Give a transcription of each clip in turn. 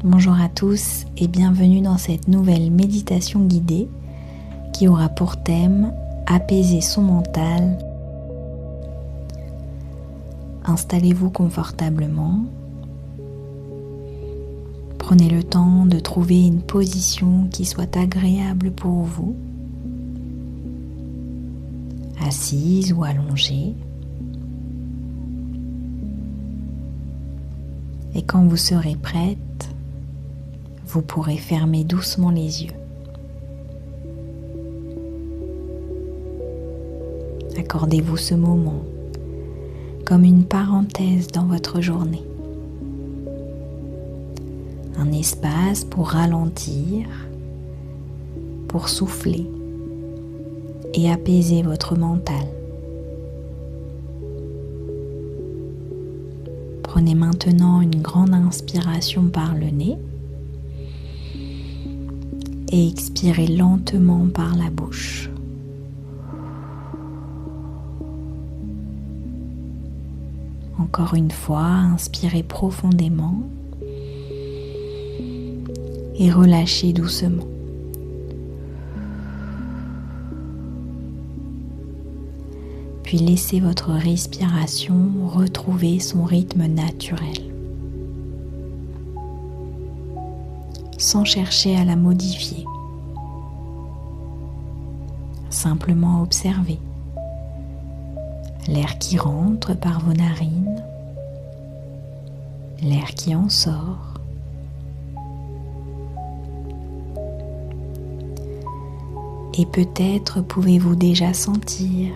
Bonjour à tous et bienvenue dans cette nouvelle méditation guidée qui aura pour thème apaiser son mental. Installez-vous confortablement. Prenez le temps de trouver une position qui soit agréable pour vous, assise ou allongée. Et quand vous serez prête, vous pourrez fermer doucement les yeux. Accordez-vous ce moment comme une parenthèse dans votre journée. Un espace pour ralentir, pour souffler et apaiser votre mental. Prenez maintenant une grande inspiration par le nez et expirez lentement par la bouche. Encore une fois, inspirez profondément et relâchez doucement. Puis laissez votre respiration retrouver son rythme naturel, sans chercher à la modifier. Simplement observez l'air qui rentre par vos narines, l'air qui en sort. Et peut-être pouvez-vous déjà sentir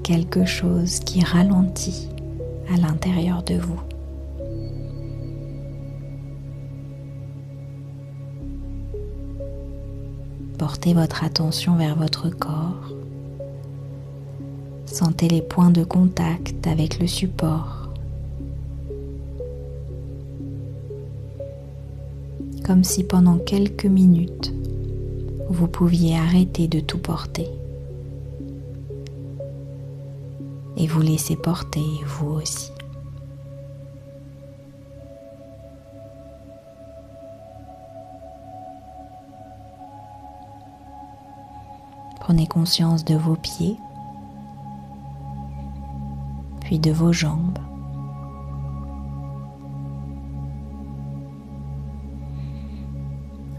quelque chose qui ralentit à l'intérieur de vous. Portez votre attention vers votre corps. Sentez les points de contact avec le support. Comme si pendant quelques minutes, vous pouviez arrêter de tout porter et vous laisser porter vous aussi. Prenez conscience de vos pieds, puis de vos jambes.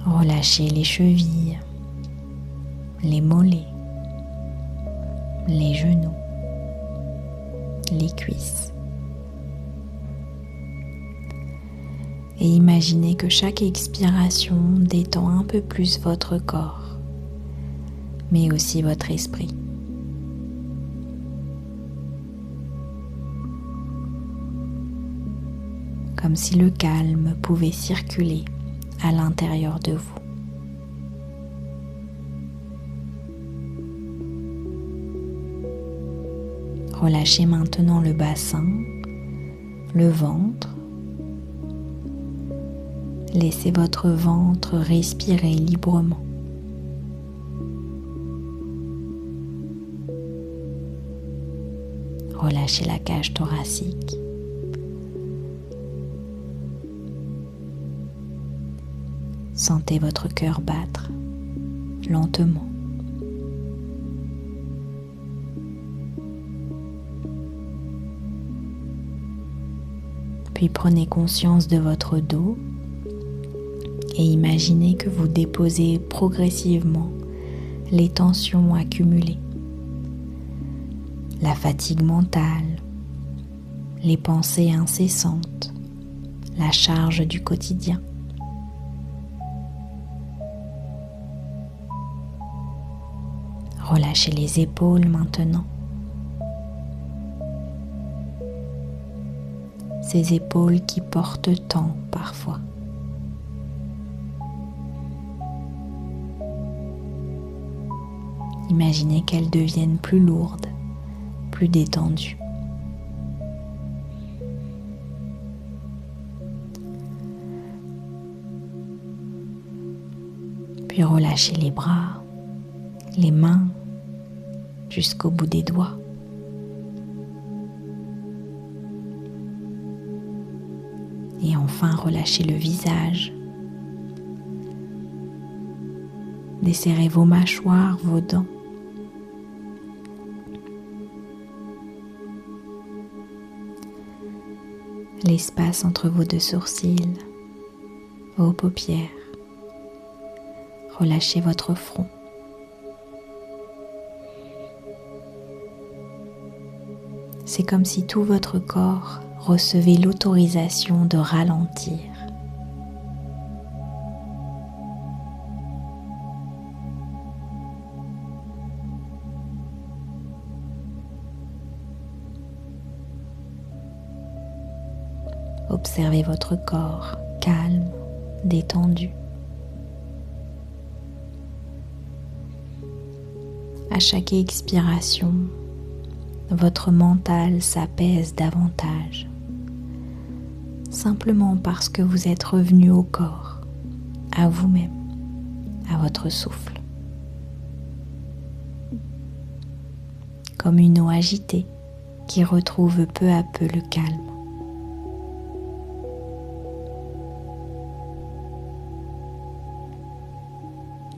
Relâchez les chevilles, les mollets, les genoux, les cuisses. Et imaginez que chaque expiration détend un peu plus votre corps, mais aussi votre esprit. Comme si le calme pouvait circuler à l'intérieur de vous. Relâchez maintenant le bassin, le ventre. Laissez votre ventre respirer librement. Relâchez la cage thoracique. Sentez votre cœur battre lentement. Puis prenez conscience de votre dos et imaginez que vous déposez progressivement les tensions accumulées, la fatigue mentale, les pensées incessantes, la charge du quotidien. Relâchez les épaules maintenant. Ces épaules qui portent tant parfois. Imaginez qu'elles deviennent plus lourdes, plus détendues. Puis relâchez les bras, les mains jusqu'au bout des doigts. Et enfin relâchez le visage Desserrez vos mâchoires, vos dents. L'espace entre vos deux sourcils, vos paupières. Relâchez votre front. C'est comme si tout votre corps recevait l'autorisation de ralentir. Observez votre corps calme, détendu. À chaque expiration, votre mental s'apaise davantage, simplement parce que vous êtes revenu au corps, à vous-même, à votre souffle. Comme une eau agitée qui retrouve peu à peu le calme.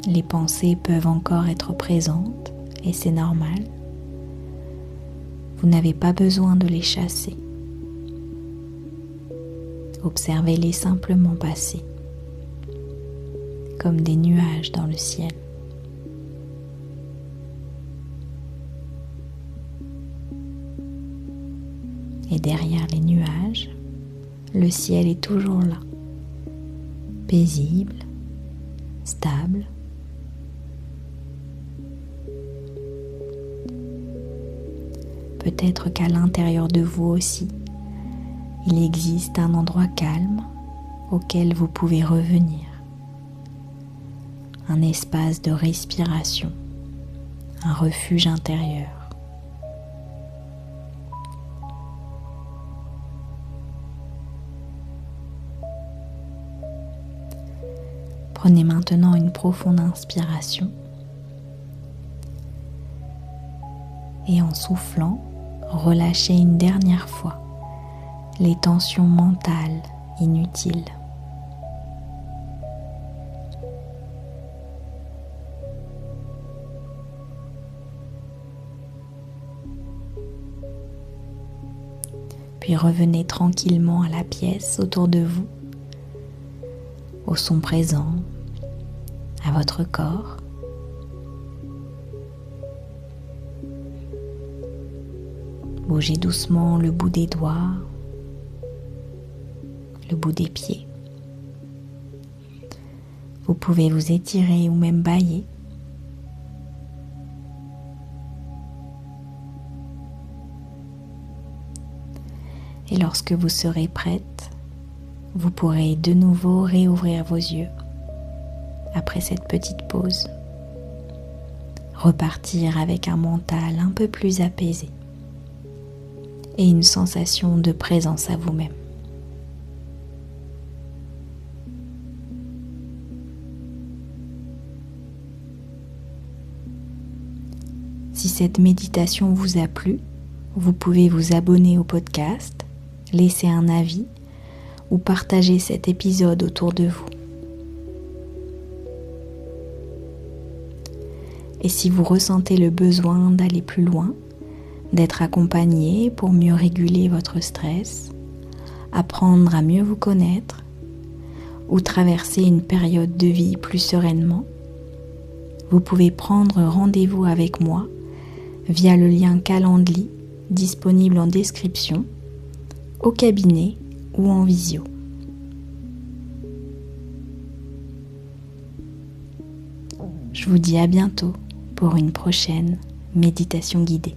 Les pensées peuvent encore être présentes et c'est normal. Vous n'avez pas besoin de les chasser. Observez-les simplement passer, comme des nuages dans le ciel. Et derrière les nuages, le ciel est toujours là, paisible, stable. Peut-être qu'à l'intérieur de vous aussi, il existe un endroit calme auquel vous pouvez revenir. Un espace de respiration, un refuge intérieur. Prenez maintenant une profonde inspiration et en soufflant, relâchez une dernière fois les tensions mentales inutiles. Puis revenez tranquillement à la pièce autour de vous, au son présent, à votre corps. Bougez doucement le bout des doigts, le bout des pieds. Vous pouvez vous étirer ou même bâiller. Et lorsque vous serez prête, vous pourrez de nouveau réouvrir vos yeux après cette petite pause. Repartir avec un mental un peu plus apaisé et une sensation de présence à vous-même. Si cette méditation vous a plu, vous pouvez vous abonner au podcast, laisser un avis ou partager cet épisode autour de vous. Et si vous ressentez le besoin d'aller plus loin, d'être accompagné pour mieux réguler votre stress, apprendre à mieux vous connaître ou traverser une période de vie plus sereinement, vous pouvez prendre rendez-vous avec moi via le lien Calendly disponible en description, au cabinet ou en visio. Je vous dis à bientôt pour une prochaine méditation guidée.